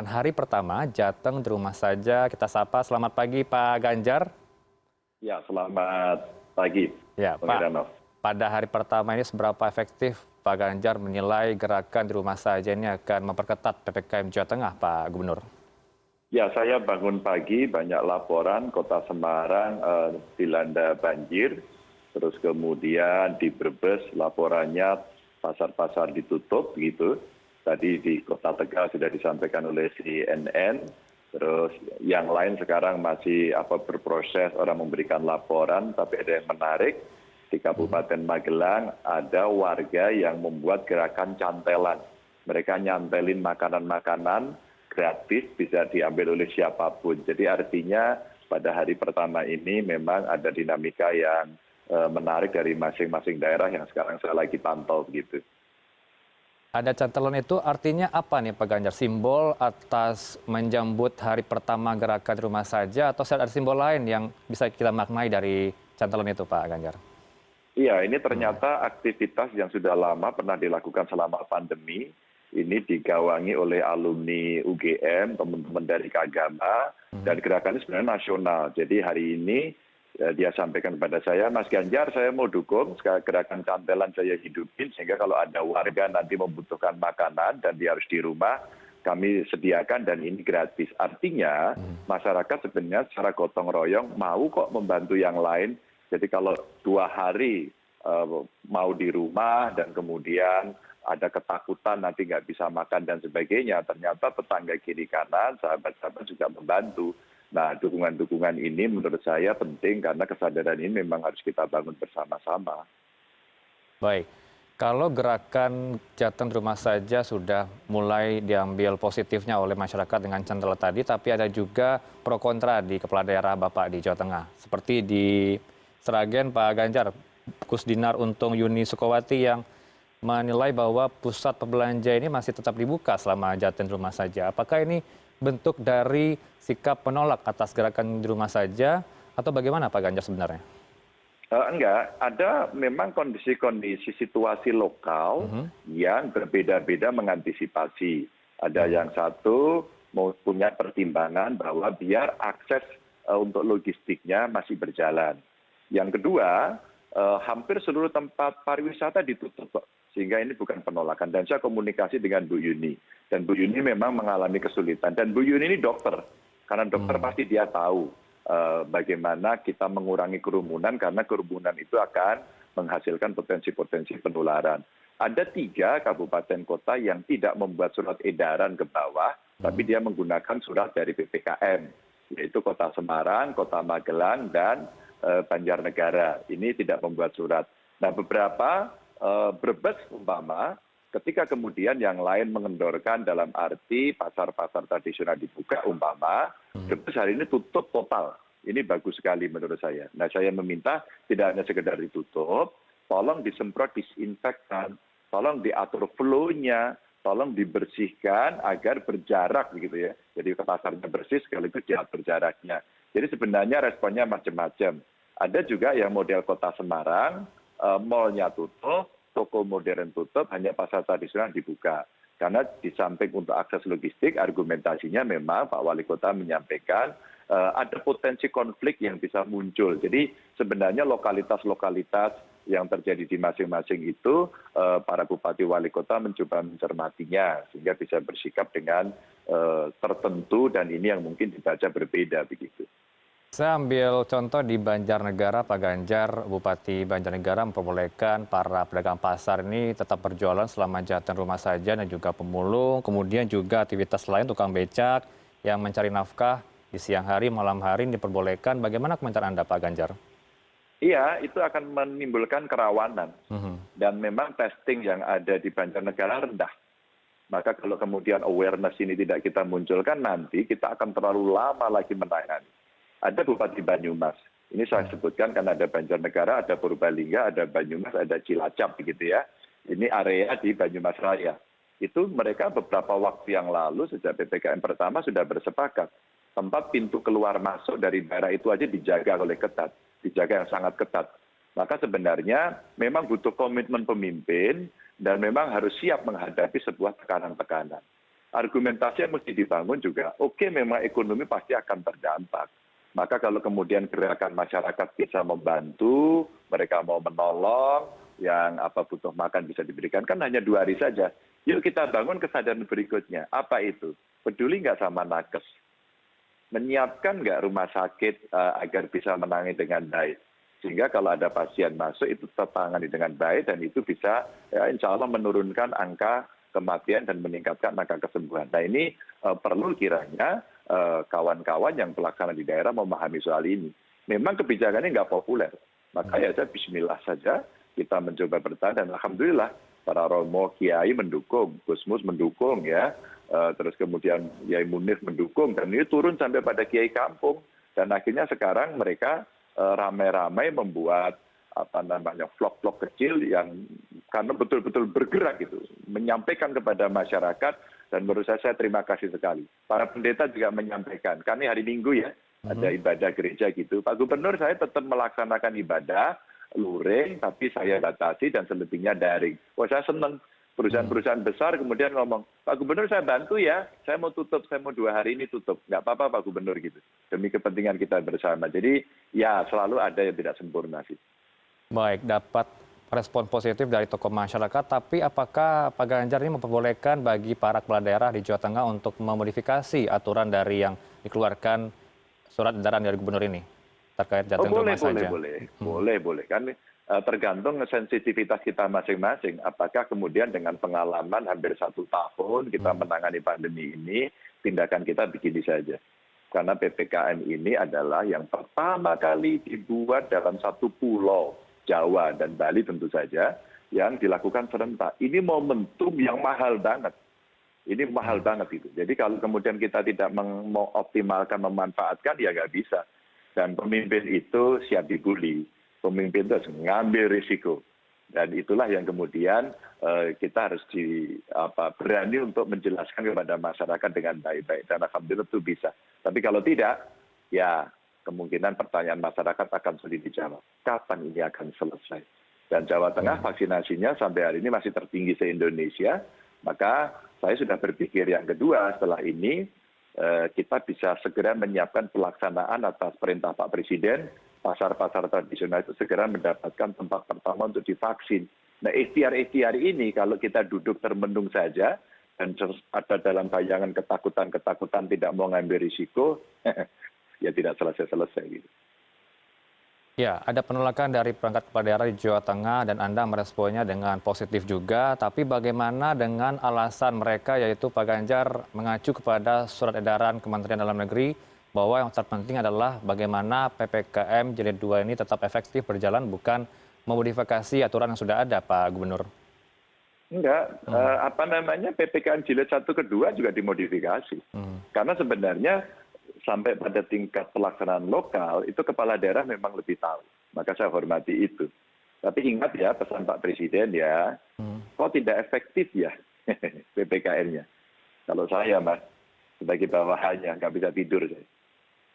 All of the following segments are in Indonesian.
Hari pertama, Jateng di rumah saja. Kita sapa, selamat pagi Pak Ganjar. Ya, selamat pagi, Ya, Bang Pak, Heranov. pada hari pertama ini seberapa efektif Pak Ganjar menilai gerakan di rumah saja ini akan memperketat PPKM Jawa Tengah, Pak Gubernur? Ya, saya bangun pagi, banyak laporan Kota Semarang dilanda banjir, terus kemudian di Brebes laporannya pasar-pasar ditutup gitu. Tadi di Kota Tegal sudah disampaikan oleh CNN, terus yang lain sekarang masih berproses orang memberikan laporan, tapi ada yang menarik di Kabupaten Magelang ada warga yang membuat gerakan cantelan. Mereka nyantelin makanan-makanan gratis bisa diambil oleh siapapun. Jadi artinya pada hari pertama ini memang ada dinamika yang menarik dari masing-masing daerah yang sekarang saya lagi pantau begitu. Ada cantelan itu artinya apa nih Pak Ganjar? Simbol atas menjambut hari pertama gerakan di rumah saja atau ada simbol lain yang bisa kita maknai dari cantelan itu Pak Ganjar? Iya, ini ternyata aktivitas yang sudah lama pernah dilakukan selama pandemi. Ini digawangi oleh alumni UGM, teman-teman dari Kagama, dan gerakan ini sebenarnya nasional. Jadi hari ini dia sampaikan kepada saya, Mas Ganjar saya mau dukung gerakan cantelan saya hidupin, sehingga kalau ada warga nanti membutuhkan makanan dan dia harus di rumah, kami sediakan dan ini gratis. Artinya masyarakat sebenarnya secara gotong royong mau kok membantu yang lain. Jadi kalau 2 hari mau di rumah dan kemudian ada ketakutan nanti nggak bisa makan dan sebagainya, ternyata tetangga kiri kanan, sahabat-sahabat juga membantu. Nah, dukungan-dukungan ini menurut saya penting karena kesadaran ini memang harus kita bangun bersama-sama. Baik, kalau gerakan Jateng di rumah saja sudah mulai diambil positifnya oleh masyarakat dengan cantelan tadi, tapi ada juga pro kontra di kepala daerah Bapak di Jawa Tengah. Seperti di Sragen, Pak Ganjar, Kusdinar Untung Yuni Sukawati yang menilai bahwa pusat perbelanja ini masih tetap dibuka selama Jateng di rumah saja. Apakah ini bentuk dari sikap penolak atas gerakan di rumah saja atau bagaimana Pak Ganjar sebenarnya? Enggak, ada memang kondisi-kondisi situasi lokal yang berbeda-beda mengantisipasi. Ada yang satu mau punya pertimbangan bahwa biar akses untuk logistiknya masih berjalan. Yang kedua, hampir seluruh tempat pariwisata ditutup, sehingga ini bukan penolakan. Dan saya komunikasi dengan Bu Yuni. Dan Bu Yuni memang mengalami kesulitan. Dan Bu Yuni ini dokter. Karena dokter pasti dia tahu bagaimana kita mengurangi kerumunan. Karena kerumunan itu akan menghasilkan potensi-potensi penularan. Ada 3 kabupaten kota yang tidak membuat surat edaran ke bawah. Tapi dia menggunakan surat dari PPKM. Yaitu Kota Semarang, Kota Magelang, dan Banjarnegara. Ini tidak membuat surat. Nah, beberapa Brebes umpama, ketika kemudian yang lain mengendorkan dalam arti pasar-pasar tradisional dibuka umpama, Brebes hari ini tutup total. Ini bagus sekali menurut saya. Nah, saya meminta tidak hanya sekedar ditutup, tolong disemprot disinfektan, tolong diatur flow-nya, tolong dibersihkan agar berjarak begitu ya. Jadi ke pasarnya bersih sekaligus diatur jaraknya. Jadi sebenarnya responnya macam-macam. Ada juga yang model Kota Semarang, mal-nya tutup, toko modern tutup, hanya pasar tradisional dibuka. Karena di samping untuk akses logistik, argumentasinya memang Pak Wali Kota menyampaikan ada potensi konflik yang bisa muncul. Jadi sebenarnya lokalitas-lokalitas yang terjadi di masing-masing itu, para bupati wali kota mencoba mencermatinya, sehingga bisa bersikap dengan tertentu dan ini yang mungkin dibaca berbeda begitu. Saya ambil contoh di Banjarnegara, Pak Ganjar, Bupati Banjarnegara memperbolehkan para pedagang pasar ini tetap berjualan selama Jateng rumah saja dan juga pemulung, kemudian juga aktivitas lain tukang becak yang mencari nafkah di siang hari, malam hari diperbolehkan. Bagaimana komentar Anda, Pak Ganjar? Iya, itu akan menimbulkan kerawanan. Dan memang testing yang ada di Banjarnegara rendah. Maka kalau kemudian awareness ini tidak kita munculkan, nanti kita akan terlalu lama lagi menangani. Ada Bupati Banyumas. Ini saya sebutkan karena ada Banjarnegara, ada Purbalingga, ada Banyumas, ada Cilacap begitu ya. Ini area di Banyumas Raya. Itu mereka beberapa waktu yang lalu sejak PPKM pertama sudah bersepakat. Tempat pintu keluar masuk dari daerah itu aja dijaga oleh ketat. Dijaga yang sangat ketat. Maka sebenarnya memang butuh komitmen pemimpin dan memang harus siap menghadapi sebuah tekanan-tekanan. argumentasi yang mesti dibangun juga, oke memang ekonomi pasti akan terdampak. Maka kalau kemudian gerakan masyarakat bisa membantu, mereka mau menolong, yang butuh makan bisa diberikan, kan hanya 2 hari saja. Yuk kita bangun kesadaran berikutnya. Apa itu? Peduli nggak sama nakes? Menyiapkan nggak rumah sakit agar bisa menangani dengan baik? Sehingga kalau ada pasien masuk itu tertangani dengan baik dan itu bisa insya Allah menurunkan angka kematian dan meningkatkan angka kesembuhan. Nah ini perlu kiranya kawan-kawan yang pelaksana di daerah memahami soal ini. Memang kebijakannya nggak populer. Maka ya saya bismillah saja kita mencoba bertahan dan alhamdulillah para romo kiai mendukung, Gusmus mendukung ya, terus kemudian Yai Munif mendukung dan ini turun sampai pada kiai kampung dan akhirnya sekarang mereka ramai-ramai membuat vlog-vlog kecil yang karena betul-betul bergerak gitu, menyampaikan kepada masyarakat dan menurut saya terima kasih sekali. Para pendeta juga menyampaikan, karena hari Minggu ya ada ibadah gereja gitu. Pak Gubernur saya tetap melaksanakan ibadah luring tapi saya batasi dan selebihnya daring. Wah saya senang. Perusahaan-perusahaan besar kemudian ngomong, Pak Gubernur saya bantu ya, saya mau tutup, saya mau 2 hari ini tutup. Nggak apa-apa Pak Gubernur gitu. Demi kepentingan kita bersama. Jadi ya selalu ada yang tidak sempurna sih. Baik, dapat respon positif dari tokoh masyarakat, tapi apakah Pak Ganjar ini memperbolehkan bagi para kepala daerah di Jawa Tengah untuk memodifikasi aturan dari yang dikeluarkan surat edaran dari gubernur ini terkait jateng rumah saja? Boleh. Kan tergantung sensitivitas kita masing-masing. Apakah kemudian dengan pengalaman hampir 1 tahun kita menangani pandemi ini, tindakan kita begini saja. Karena PPKM ini adalah yang pertama kali dibuat dalam satu pulau, Jawa dan Bali tentu saja, yang dilakukan serentak. Ini momentum yang mahal banget. Ini mahal banget itu. Jadi kalau kemudian kita tidak mengoptimalkan, memanfaatkan, ya nggak bisa. Dan pemimpin itu siap dibully. Pemimpin itu harus mengambil risiko. Dan itulah yang kemudian kita harus berani untuk menjelaskan kepada masyarakat dengan baik-baik. Dan alhamdulillah itu bisa. Tapi kalau tidak, ya kemungkinan pertanyaan masyarakat akan sulit dijawab. Kapan ini akan selesai? Dan Jawa Tengah vaksinasinya sampai hari ini masih tertinggi se-Indonesia. Maka saya sudah berpikir yang kedua setelah ini kita bisa segera menyiapkan pelaksanaan atas perintah Pak Presiden, pasar-pasar tradisional itu segera mendapatkan tempat pertama untuk divaksin. Nah ikhtiar-ikhtiar ini kalau kita duduk termenung saja dan ada dalam bayangan ketakutan-ketakutan tidak mau ngambil risiko, ya tidak selesai-selesai gitu. Ya, ada penolakan dari perangkat kepala daerah di Jawa Tengah dan Anda meresponnya dengan positif juga. Tapi bagaimana dengan alasan mereka yaitu Pak Ganjar mengacu kepada surat edaran Kementerian Dalam Negeri bahwa yang terpenting adalah bagaimana PPKM Jilid 2 ini tetap efektif berjalan bukan memodifikasi aturan yang sudah ada, Pak Gubernur. Enggak, PPKM Jilid 1 ke 2 juga dimodifikasi. Karena sebenarnya sampai pada tingkat pelaksanaan lokal, itu kepala daerah memang lebih tahu. Maka saya hormati itu. Tapi ingat ya pesan Pak Presiden ya, kok tidak efektif ya PPKM-nya. Kalau saya Mas, sebagai bawahannya nggak bisa tidur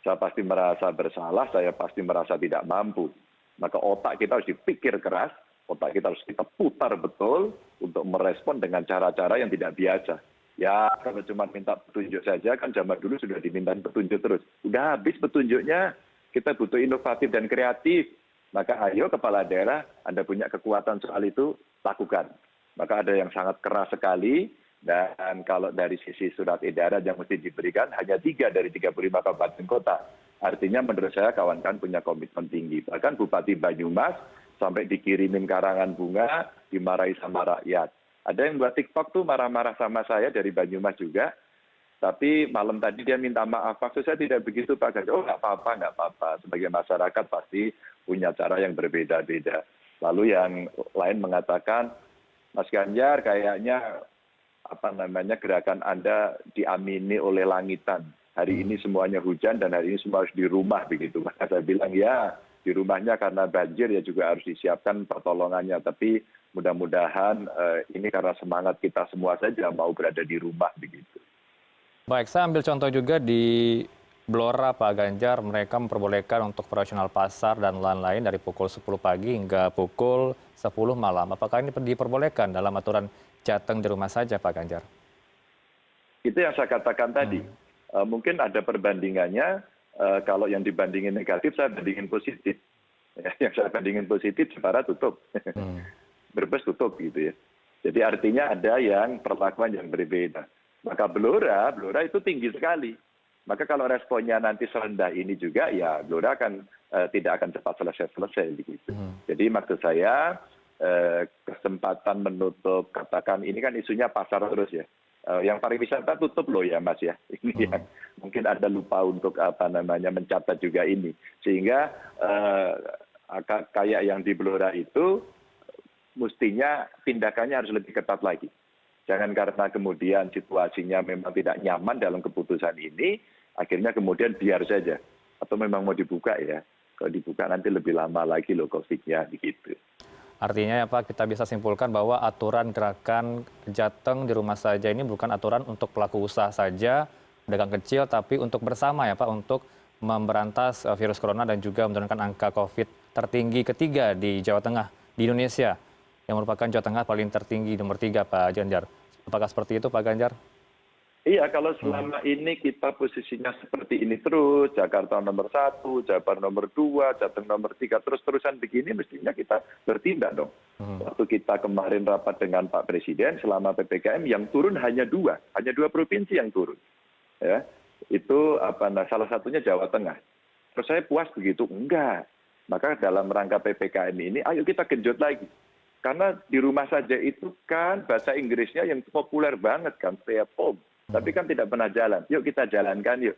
saya pasti merasa bersalah, saya pasti merasa tidak mampu. Maka otak kita harus dipikir keras, otak kita harus kita putar betul untuk merespon dengan cara-cara yang tidak biasa. Ya kalau cuma minta petunjuk saja kan zaman dulu sudah diminta petunjuk terus. Udah habis petunjuknya, kita butuh inovatif dan kreatif. Maka ayo kepala daerah, Anda punya kekuatan soal itu, lakukan. Maka ada yang sangat keras sekali, dan kalau dari sisi surat edaran yang mesti diberikan, hanya 3 dari 35 kabupaten kota. Artinya menurut saya kawan-kawan punya komitmen tinggi. Bahkan Bupati Banyumas sampai dikirimin karangan bunga, dimarahi sama rakyat. Ada yang buat TikTok tuh marah-marah sama saya dari Banyumas juga. Tapi malam tadi dia minta maaf. Maksud saya tidak begitu Pak Ganjar. Oh nggak apa-apa. Sebagai masyarakat pasti punya cara yang berbeda-beda. Lalu yang lain mengatakan, Mas Ganjar kayaknya gerakan Anda diamini oleh langitan. Hari ini semuanya hujan dan hari ini semua harus di rumah begitu. Maka saya bilang ya di rumahnya karena banjir ya juga harus disiapkan pertolongannya. Tapi mudah-mudahan ini karena semangat kita semua saja mau berada di rumah begitu. Baik, saya ambil contoh juga di Blora Pak Ganjar, mereka memperbolehkan untuk operasional pasar dan lain-lain dari pukul 10 pagi hingga pukul 10 malam. Apakah ini diperbolehkan dalam aturan jateng di rumah saja Pak Ganjar? Itu yang saya katakan tadi. Mungkin ada perbandingannya, kalau yang dibandingin negatif, saya bandingin positif. Ya, yang saya bandingin positif, Jepara tutup. Hmm. Brebes tutup gitu ya. Jadi artinya ada yang perlakuan yang berbeda. Maka Blora itu tinggi sekali. Maka kalau responnya nanti serendah ini juga, ya Blora akan tidak akan cepat selesai begitu. Jadi maksud saya kesempatan menutup, katakan ini kan isunya pasar terus ya. Yang pariwisata tutup loh ya Mas ya. Ini yang mungkin Anda lupa untuk mencatat juga ini. Sehingga kayak yang di Blora itu mestinya tindakannya harus lebih ketat lagi. Jangan karena kemudian situasinya memang tidak nyaman dalam keputusan ini, akhirnya kemudian biar saja. Atau memang mau dibuka ya. Kalau dibuka nanti lebih lama lagi loh COVID-nya begitu. Artinya ya Pak, kita bisa simpulkan bahwa aturan gerakan Jateng di rumah saja ini bukan aturan untuk pelaku usaha saja, pedagang kecil, tapi untuk bersama ya Pak, untuk memberantas virus corona dan juga menurunkan angka COVID tertinggi ketiga di Jawa Tengah, di Indonesia, yang merupakan Jawa Tengah paling tertinggi nomor 3 Pak Ganjar. Apakah seperti itu Pak Ganjar? Iya, kalau selama ini kita posisinya seperti ini terus, Jakarta nomor 1, Jabar nomor 2, Jateng nomor 3, terus-terusan begini, mestinya kita bertindak dong. Waktu kita kemarin rapat dengan Pak Presiden, selama PPKM yang turun hanya dua provinsi yang turun. Ya, itu salah satunya Jawa Tengah. Terus saya puas begitu? Enggak. Maka dalam rangka PPKM ini, ayo kita genjot lagi. Karena di rumah saja itu kan bahasa Inggrisnya yang populer banget kan, stay at home. Tapi kan tidak pernah jalan. Yuk kita jalankan yuk.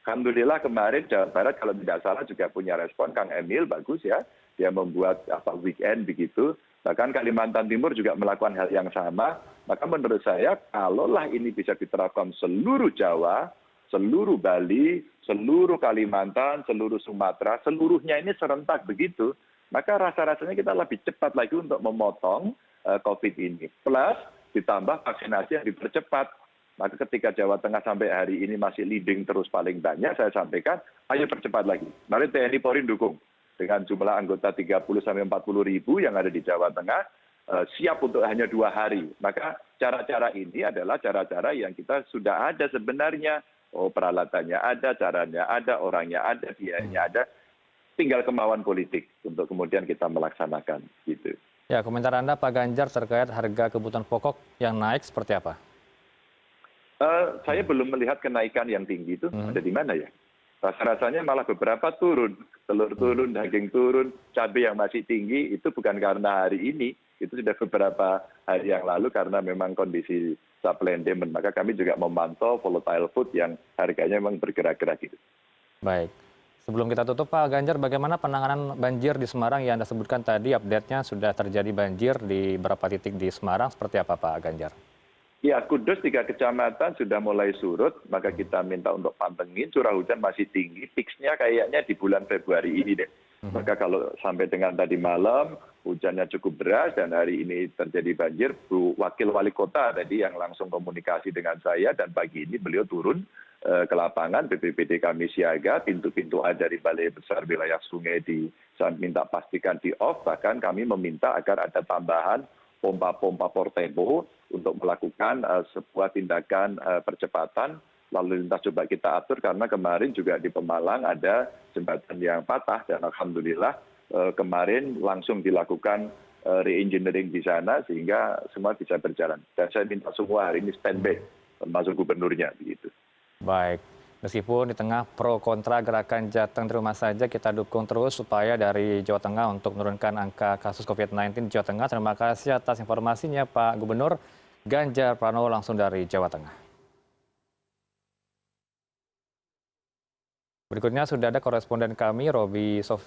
Alhamdulillah kemarin Jawa Barat kalau tidak salah juga punya respon, Kang Emil bagus ya. Dia membuat weekend begitu. Bahkan Kalimantan Timur juga melakukan hal yang sama. Maka menurut saya kalaulah ini bisa diterapkan seluruh Jawa, seluruh Bali, seluruh Kalimantan, seluruh Sumatera, seluruhnya ini serentak begitu. Maka rasa-rasanya kita lebih cepat lagi untuk memotong COVID ini. Plus ditambah vaksinasi yang dipercepat. Maka ketika Jawa Tengah sampai hari ini masih leading terus paling banyak, saya sampaikan, ayo percepat lagi. Mari TNI Polri dukung. Dengan jumlah anggota 30-40 ribu yang ada di Jawa Tengah, siap untuk hanya 2 hari. Maka cara-cara ini adalah cara-cara yang kita sudah ada sebenarnya. Oh, peralatannya ada, caranya ada, orangnya ada, biayanya ada. Tinggal kemauan politik untuk kemudian kita melaksanakan. Gitu. Ya, komentar Anda Pak Ganjar terkait harga kebutuhan pokok yang naik seperti apa? Saya belum melihat kenaikan yang tinggi itu ada di mana ya. Rasa-rasanya malah beberapa turun. Telur turun, daging turun, cabai yang masih tinggi itu bukan karena hari ini. Itu sudah beberapa hari yang lalu karena memang kondisi supply and demand. Maka kami juga memantau volatile food yang harganya memang bergerak-gerak gitu. Baik. Sebelum kita tutup Pak Ganjar, bagaimana penanganan banjir di Semarang yang Anda sebutkan tadi, update-nya sudah terjadi banjir di beberapa titik di Semarang, seperti apa Pak Ganjar? Ya, Kudus 3 kecamatan sudah mulai surut, maka kita minta untuk pantengin, curah hujan masih tinggi, peaks-nya kayaknya di bulan Februari ini deh. Maka kalau sampai dengan tadi malam, hujannya cukup deras dan hari ini terjadi banjir, Wakil Wali Kota tadi yang langsung komunikasi dengan saya dan pagi ini beliau turun ke lapangan, BPBD kami siaga, pintu-pintu A dari Balai Besar Wilayah Sungai saya minta pastikan di off, bahkan kami meminta agar ada tambahan pompa-pompa portable untuk melakukan sebuah tindakan percepatan lalu lintas coba kita atur karena kemarin juga di Pemalang ada jembatan yang patah dan alhamdulillah kemarin langsung dilakukan re-engineering di sana sehingga semua bisa berjalan. Dan saya minta semua hari ini standby termasuk gubernurnya begitu. Baik. Meskipun di tengah pro kontra gerakan Jateng di rumah saja, kita dukung terus supaya dari Jawa Tengah untuk menurunkan angka kasus COVID-19 di Jawa Tengah. Terima kasih atas informasinya Pak Gubernur Ganjar Pranowo langsung dari Jawa Tengah. Berikutnya sudah ada koresponden kami, Roby Sofia.